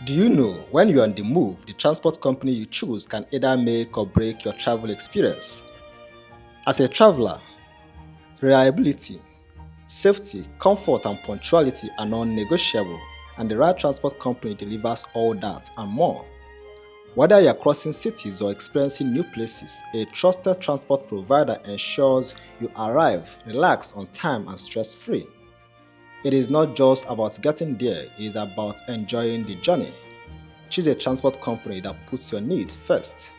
Do you know when you're on the move, the transport company you choose can either make or break your travel experience? As a traveler, reliability, safety, comfort, and punctuality are non-negotiable, and the right transport company delivers all that and more. Whether you're crossing cities or experiencing new places, a trusted transport provider ensures you arrive relaxed, on time, and stress-free. It is not just about getting there, it is about enjoying the journey. Choose a transport company that puts your needs first.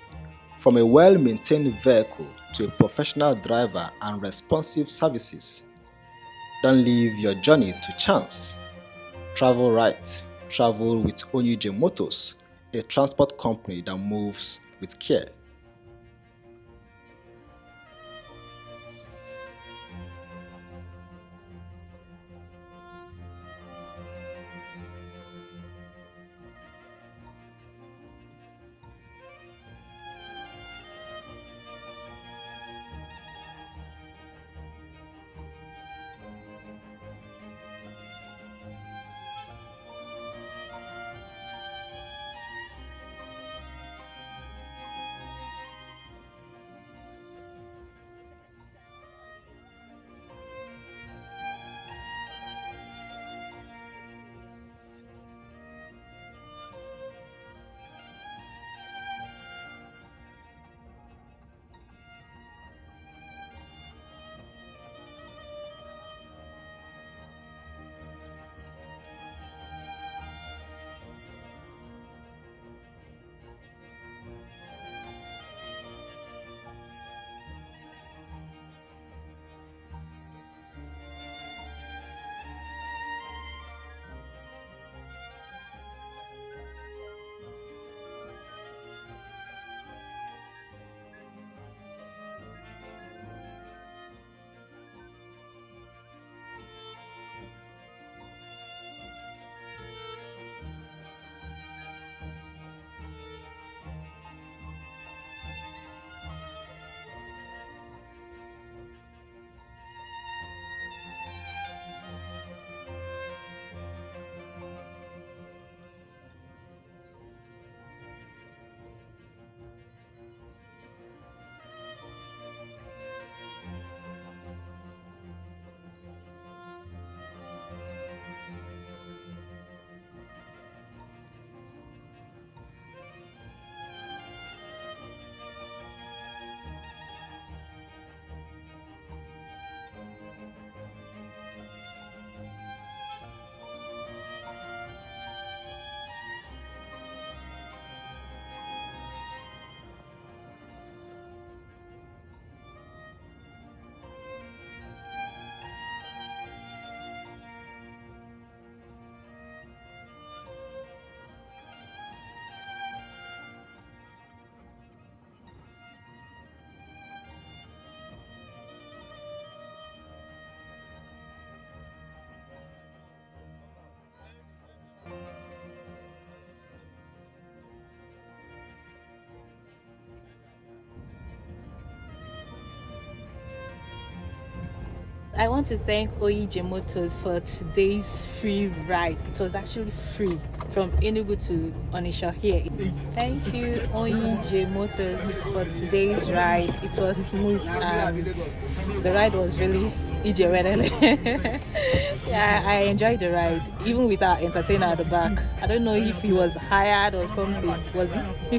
From a well-maintained vehicle to a professional driver and responsive services, don't leave your journey to chance. Travel right. Travel with Onye Ije Motors, a transport company that moves with care. I want to thank Onye Ije Motors for today's free ride. It was actually free from Enugu to Onisha here. Thank you, Onye Ije Motors, for today's ride. It was smooth and the ride was really Ije Yeah, I enjoyed the ride, even with our entertainer at the back. I don't know if he was hired or something. Was he?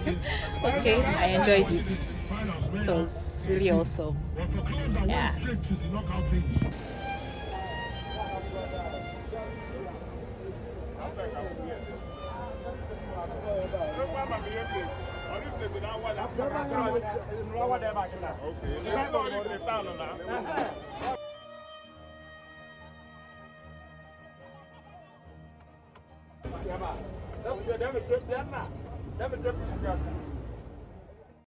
Okay, I enjoyed it. It was really awesome. Yeah. Okay.